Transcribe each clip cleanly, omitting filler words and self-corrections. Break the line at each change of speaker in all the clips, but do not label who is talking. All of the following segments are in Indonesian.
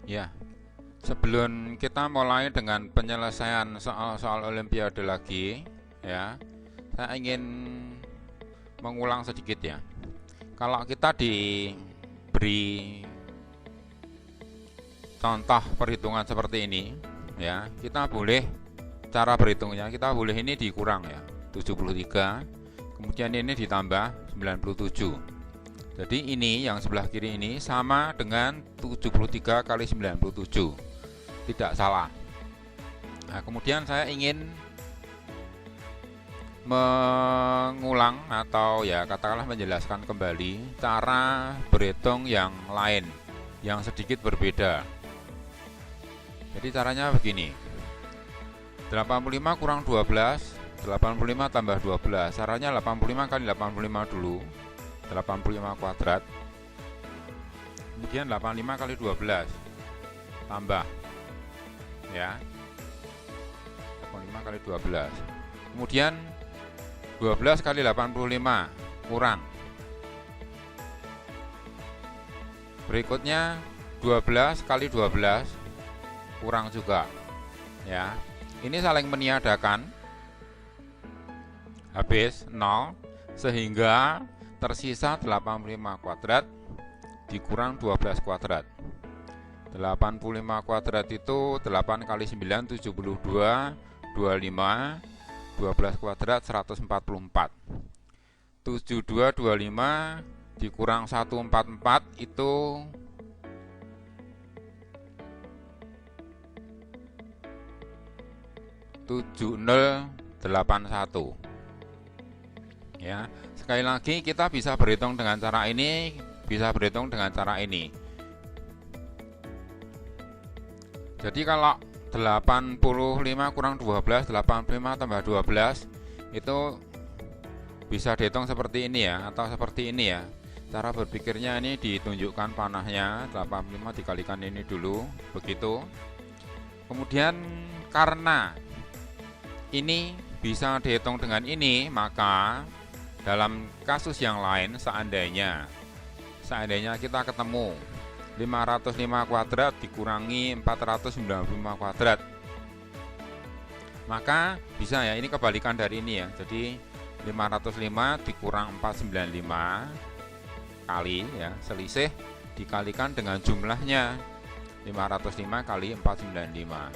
Ya, sebelum kita mulai dengan penyelesaian soal-soal Olimpiade lagi, ya, saya ingin mengulang sedikit ya. Kalau kita diberi contoh perhitungan seperti ini, ya, kita boleh cara berhitungnya kita boleh ini dikurang ya, 73, kemudian ini ditambah 97. Jadi ini yang sebelah kiri ini sama dengan 73 kali 97. Tidak salah. Nah, kemudian saya ingin mengulang atau ya katakanlah menjelaskan kembali cara berhitung yang lain yang sedikit berbeda. Jadi caranya begini. 85 kurang 12, 85 tambah 12. Caranya 85 kali 85 dulu. 85 kuadrat. Kemudian 85 kali 12 tambah ya. 85 kali 12. Kemudian 12 kali 85 kurang. Berikutnya 12 kali 12 kurang juga. Ya. Ini saling meniadakan. Habis 0 sehingga tersisa 85 kuadrat dikurang 12 kuadrat. 85 kuadrat itu 8 kali 9 72, 25, 12 kuadrat 144. 7225 dikurang 144 itu 7081. Ya, sekali lagi kita bisa berhitung dengan cara ini, bisa berhitung dengan cara ini. Jadi kalau 85 kurang 12, 85 tambah 12 itu bisa dihitung seperti ini ya, atau seperti ini ya. Cara berpikirnya ini ditunjukkan panahnya, 85 dikalikan ini dulu, begitu. Kemudian karena ini bisa dihitung dengan ini, maka dalam kasus yang lain seandainya kita ketemu 505 kuadrat dikurangi 495 kuadrat, maka bisa ya, ini kebalikan dari ini ya. Jadi 505 dikurang 495 kali ya, selisih dikalikan dengan jumlahnya 505 kali 495.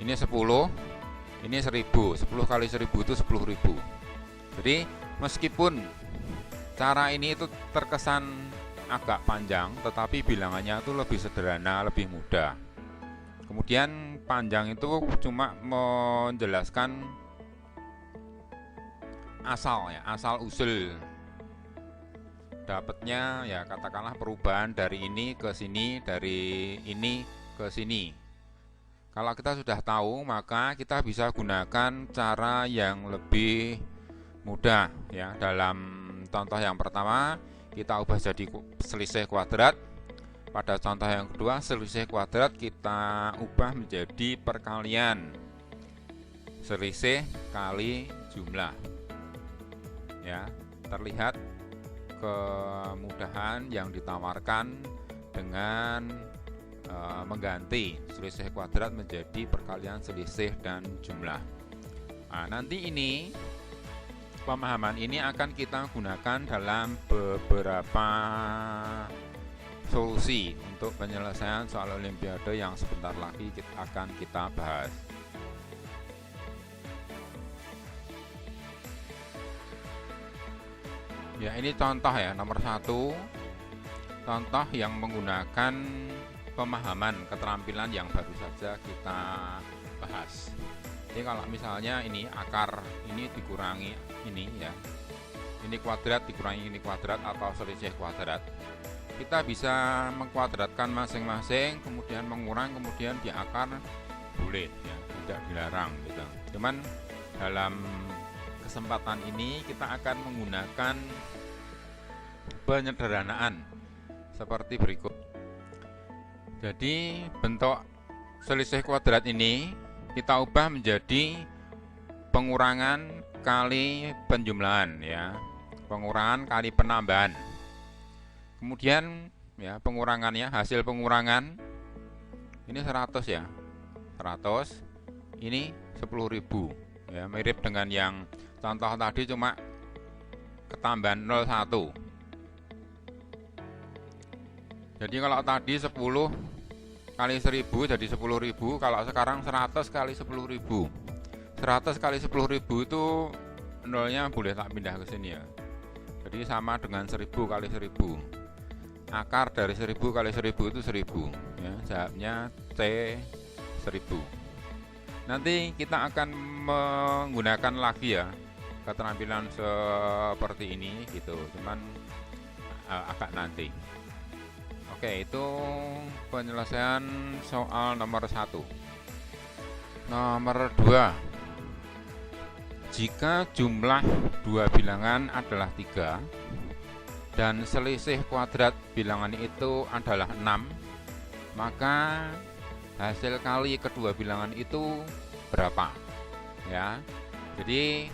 Ini 10, ini 1000. 10 kali 1000 itu 10.000. Jadi meskipun cara ini itu terkesan agak panjang, tetapi bilangannya itu lebih sederhana, lebih mudah. Kemudian panjang itu cuma menjelaskan asal ya, asal usul dapatnya ya, katakanlah perubahan dari ini ke sini, dari ini ke sini. Kalau kita sudah tahu, maka kita bisa gunakan cara yang lebih mudah ya. Dalam contoh yang pertama kita ubah jadi selisih kuadrat. Pada contoh yang kedua, selisih kuadrat kita ubah menjadi perkalian selisih kali jumlah. Ya, terlihat kemudahan yang ditawarkan dengan mengganti selisih kuadrat menjadi perkalian selisih dan jumlah. Nah, nanti ini pemahaman ini akan kita gunakan dalam beberapa solusi untuk penyelesaian soal Olimpiade yang sebentar lagi akan kita bahas. Ya, ini contoh ya, nomor 1, contoh yang menggunakan pemahaman keterampilan yang baru saja kita bahas. Jadi kalau misalnya ini akar ini dikurangi ini ya, ini kuadrat dikurangi ini kuadrat atau selisih kuadrat, kita bisa mengkuadratkan masing-masing, kemudian mengurang, kemudian di akar boleh ya, tidak dilarang gitu. Cuman dalam kesempatan ini kita akan menggunakan penyederhanaan seperti berikut. Jadi bentuk selisih kuadrat ini kita ubah menjadi pengurangan kali penjumlahan ya, pengurangan kali penambahan. Kemudian ya, pengurangannya, hasil pengurangan ini 100 ya, 100, ini 10.000 ya, mirip dengan yang contoh tadi, cuma ketambahan 01. Jadi kalau tadi 10 kali 1000 jadi 10.000, kalau sekarang 100 kali 10.000. 100 kali 10.000 itu nolnya boleh tak pindah ke sini ya. Jadi sama dengan 1000 kali 1000. Akar dari 1000 kali 1000 itu 1000 ya, jawabnya C 1000. Nanti kita akan menggunakan lagi ya keterampilan seperti ini gitu, cuman agak nanti. Oke, itu penyelesaian soal nomor 1. Nomor 2, jika jumlah dua bilangan adalah 3 dan selisih kuadrat bilangan itu adalah 6, maka hasil kali kedua bilangan itu berapa ya. Jadi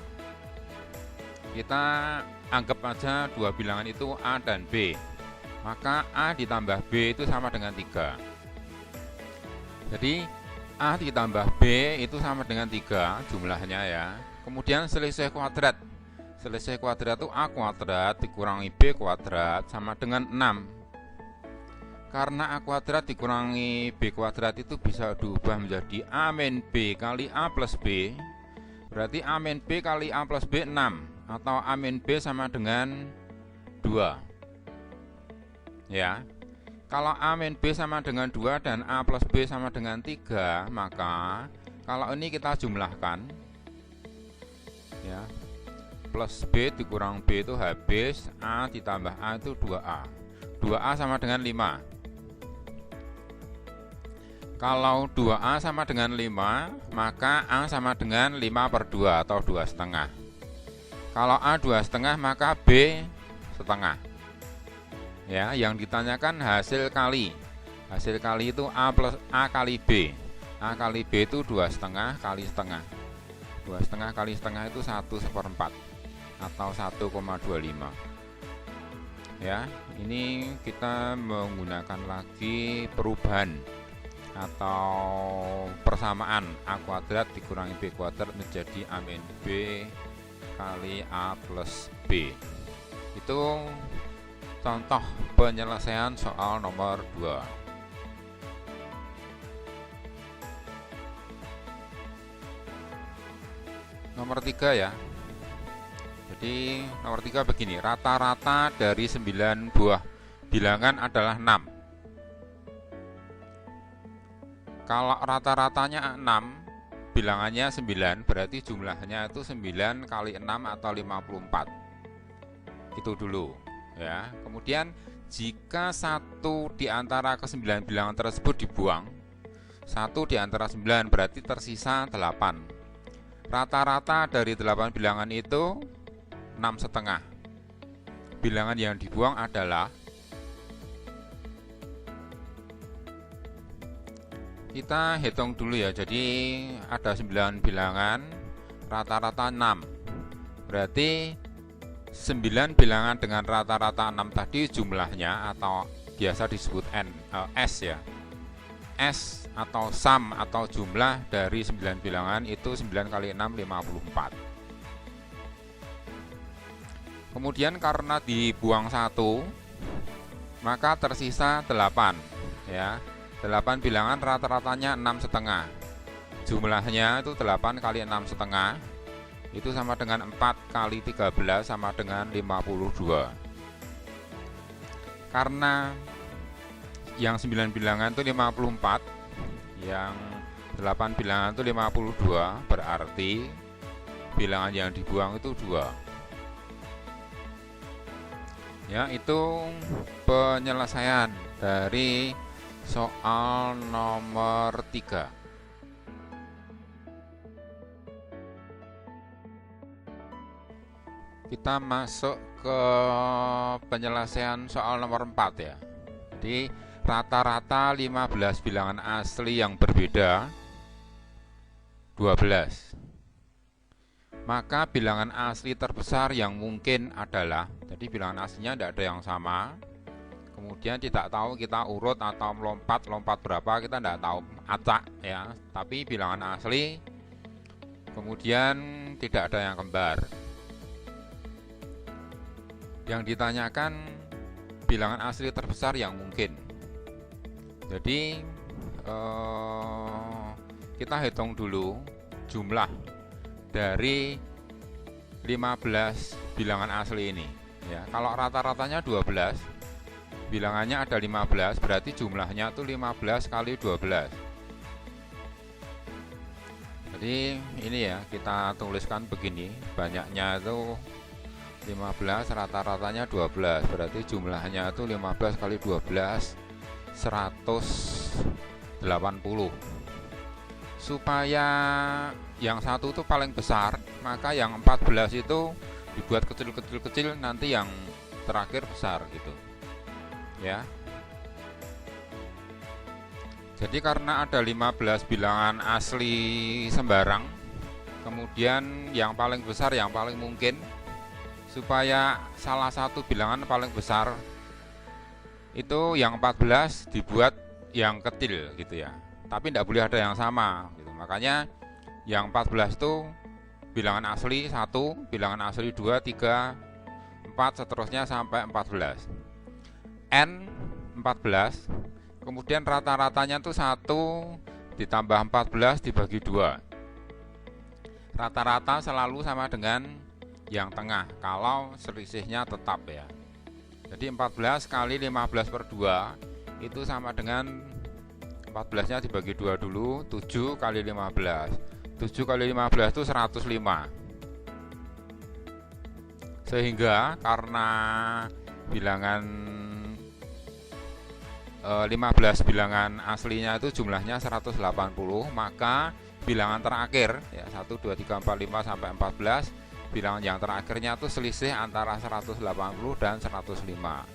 kita anggap aja dua bilangan itu A dan B, maka A ditambah B itu sama dengan 3. Jadi A ditambah B itu sama dengan 3 jumlahnya ya. Kemudian selisih kuadrat. Selisih kuadrat itu A kuadrat dikurangi B kuadrat sama dengan 6. Karena A kuadrat dikurangi B kuadrat itu bisa diubah menjadi A min B kali A plus B. Berarti A min B kali A plus B 6, atau A min B sama dengan 2 ya. Kalau A min B sama dengan 2 dan A plus B sama dengan 3, maka kalau ini kita jumlahkan ya, plus B dikurang B itu habis, A ditambah A itu 2A. 2A sama dengan 5. Kalau 2A sama dengan 5, maka A sama dengan 5/2 atau 2,5. Kalau A 2,5, maka B setengah. Ya, yang ditanyakan hasil kali. Hasil kali itu A plus A kali B. A kali B itu 2,5 kali setengah. 2,5 kali setengah itu 1/4 atau 1,25. Ya, ini kita menggunakan lagi perubahan atau persamaan A kuadrat dikurangi B kuadrat menjadi A min B kali A plus B. Itu contoh penyelesaian soal nomor 2. Nomor 3 ya. Jadi nomor 3 begini, rata-rata dari 9 buah bilangan adalah 6. Kalau rata-ratanya 6, bilangannya 9, berarti jumlahnya itu 9 kali 6 atau 54. Itu dulu ya. Kemudian jika satu di antara ke-9 bilangan tersebut dibuang, satu di antara 9 berarti tersisa 8. Rata-rata dari 8 bilangan itu 6,5. Bilangan yang dibuang adalah, kita hitung dulu ya. Jadi ada 9 bilangan, rata-rata 6. Berarti 9 bilangan dengan rata-rata 6 tadi jumlahnya, atau biasa disebut S ya. S atau sum atau jumlah dari 9 bilangan itu 9 kali 6 54. Kemudian karena dibuang 1, maka tersisa 8 ya. 8 bilangan rata-ratanya 6,5. Jumlahnya itu 8 kali 6,5 itu sama dengan 4 kali 13 sama dengan 52. Karena yang 9 bilangan itu 54, yang 8 bilangan itu 52, berarti bilangan yang dibuang itu 2. Ya, itu penyelesaian dari soal nomor 3. Kita masuk ke penyelesaian soal nomor 4 ya. Jadi rata-rata 15 bilangan asli yang berbeda 12. Maka bilangan asli terbesar yang mungkin adalah, jadi bilangan aslinya tidak ada yang sama. Kemudian tidak tahu kita urut atau lompat berapa, kita tidak tahu, acak ya. Tapi bilangan asli, kemudian tidak ada yang kembar. Yang ditanyakan bilangan asli terbesar yang mungkin. Jadi kita hitung dulu jumlah dari 15 bilangan asli ini ya. Kalau rata-ratanya 12, bilangannya ada 15, berarti jumlahnya itu 15 kali 12. Jadi ini ya, kita tuliskan begini, banyaknya itu 15, rata-ratanya 12, berarti jumlahnya itu 15 kali 12, 180. Supaya yang satu itu paling besar, maka yang 14 itu dibuat kecil-kecil, nanti yang terakhir besar gitu ya. Jadi karena ada 15 bilangan asli sembarang, kemudian yang paling besar yang paling mungkin, supaya salah satu bilangan paling besar itu yang 14 dibuat yang kecil gitu ya. Tapi tidak boleh ada yang sama gitu. Makanya yang 14 itu bilangan asli 1, bilangan asli 2, 3, 4, seterusnya sampai 14. N 14, kemudian rata-ratanya itu 1 ditambah 14 dibagi 2. Rata-rata selalu sama dengan yang tengah kalau selisihnya tetap ya. Jadi 14 kali 15 per 2 itu sama dengan 14 nya dibagi 2 dulu, 7 kali 15. 7 kali 15 itu 105. Sehingga karena bilangan 15 bilangan aslinya itu jumlahnya 180, maka bilangan terakhir ya 1, 2, 3, 4, 5 sampai 14, bilangan yang terakhirnya itu selisih antara 180 dan 105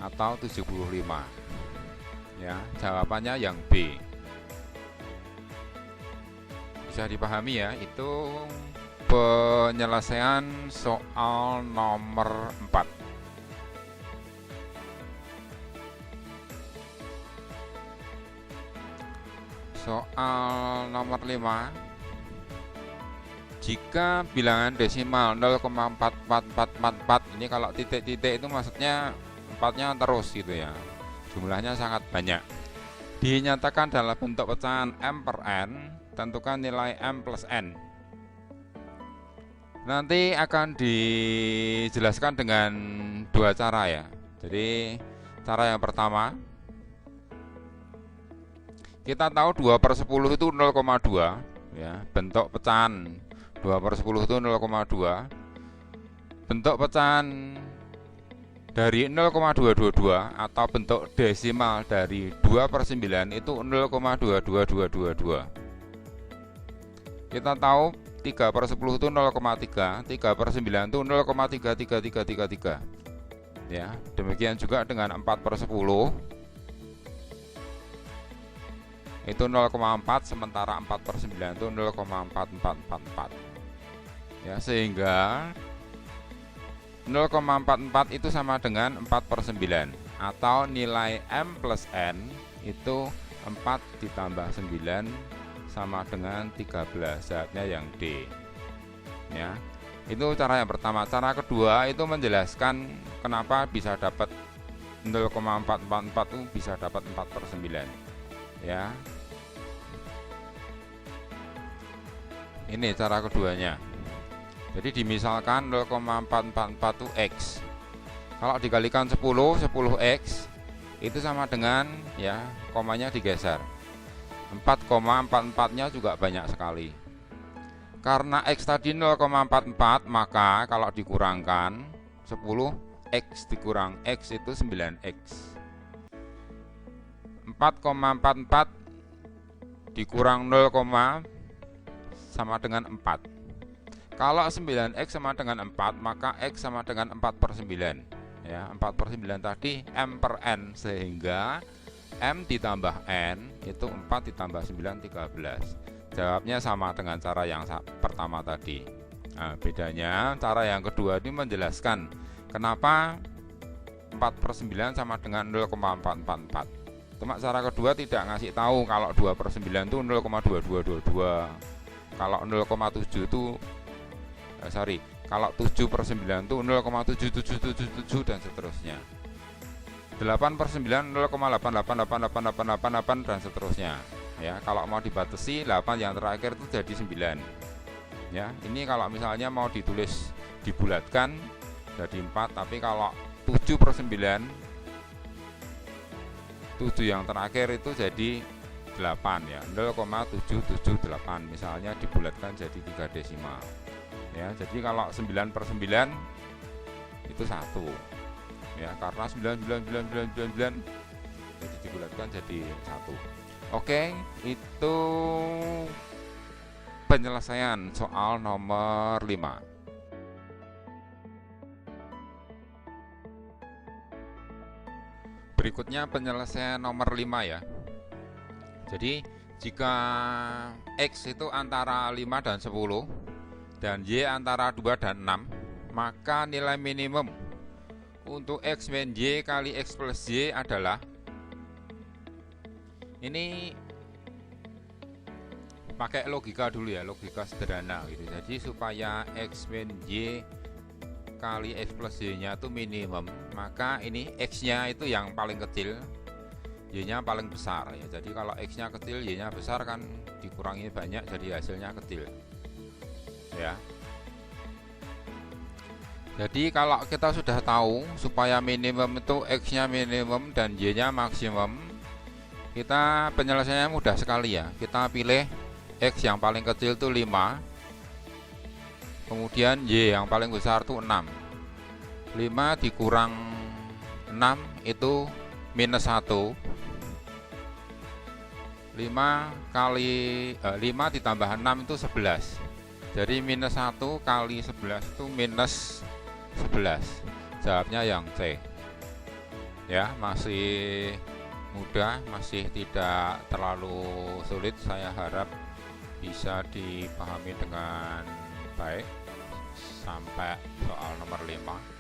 atau 75 ya. Jawabannya yang B. Bisa dipahami ya, itu penyelesaian soal nomor 4. Soal nomor 5. Jika bilangan desimal 0,44444, ini kalau titik-titik itu maksudnya 4-nya terus gitu ya, jumlahnya sangat banyak, dinyatakan dalam bentuk pecahan M per N, tentukan nilai M plus N. Nanti akan dijelaskan dengan dua cara ya. Jadi cara yang pertama, kita tahu 2/10 itu 0,2 ya, bentuk pecahan 2/10 itu 0,2. Bentuk pecahan dari 0,222 atau bentuk desimal dari 2/9 itu 0,22222. Kita tahu 3/10 itu 0,3, 3/9 itu 0,33333. Ya, demikian juga dengan 4/10 itu 0,4, sementara 4/9 itu 0,4444. Ya, sehingga 0,44 itu sama dengan 4/9 atau nilai M plus N itu 4 ditambah 9 sama dengan 13. Jawabnya yang D. Ya. Itu cara yang pertama. Cara kedua itu menjelaskan kenapa bisa dapat 0,444 itu bisa dapat 4/9. Ya. Ini cara keduanya. Jadi dimisalkan 0,444 itu X. Kalau dikalikan 10, 10X itu sama dengan ya, komanya digeser. 4,44-nya juga banyak sekali. Karena X tadi 0,44, maka kalau dikurangkan 10X dikurang X itu 9X. 4,44 dikurang 0, sama dengan 4. Kalau 9X sama dengan 4, maka X sama dengan 4/9 ya. 4/9 tadi M per N, sehingga M ditambah N itu 4 ditambah 9, 13. Jawabnya sama dengan cara yang pertama tadi. Nah, bedanya cara yang kedua ini menjelaskan kenapa 4/9 sama dengan 0,444. Cuma cara kedua tidak ngasih tahu kalau 2/9 itu 0,2222. Kalau 0,7 itu kalau 7/9 itu 0,77777 dan seterusnya. 8/9 0,888888 dan seterusnya. Ya, kalau mau dibatasi 8 yang terakhir itu jadi 9. Ya, ini kalau misalnya mau ditulis dibulatkan jadi 4, tapi kalau 7/9 7 yang terakhir itu jadi 8 ya, 0,778 misalnya dibulatkan jadi 3 desimal ya. Jadi kalau 9/9 itu 1 ya, karena 99999 jadi dibulatkan jadi 1. Oke, itu penyelesaian soal nomor 5. Berikutnya penyelesaian nomor 5 ya. Jadi jika X itu antara 5 dan 10 dan Y antara 2 dan 6, maka nilai minimum untuk X min Y kali X plus Y adalah, ini pakai logika dulu ya, logika sederhana gitu. Jadi supaya X min Y kali X plus Y nya itu minimum, maka ini X nya itu yang paling kecil, Y nya paling besar ya. Jadi kalau X nya kecil, Y nya besar kan dikurangi banyak, jadi hasilnya kecil ya. Jadi kalau kita sudah tahu supaya minimum itu X nya minimum dan Y nya maksimum, kita penyelesaiannya mudah sekali ya. Kita pilih X yang paling kecil itu 5, kemudian Y yang paling besar itu 6. 5 dikurang 6 itu minus 1. 5 ditambah 6 itu 11. Jadi minus 1 kali 11 itu minus 11. Jawabnya yang C ya, masih mudah, masih tidak terlalu sulit. Saya harap bisa dipahami dengan baik sampai soal nomor 5.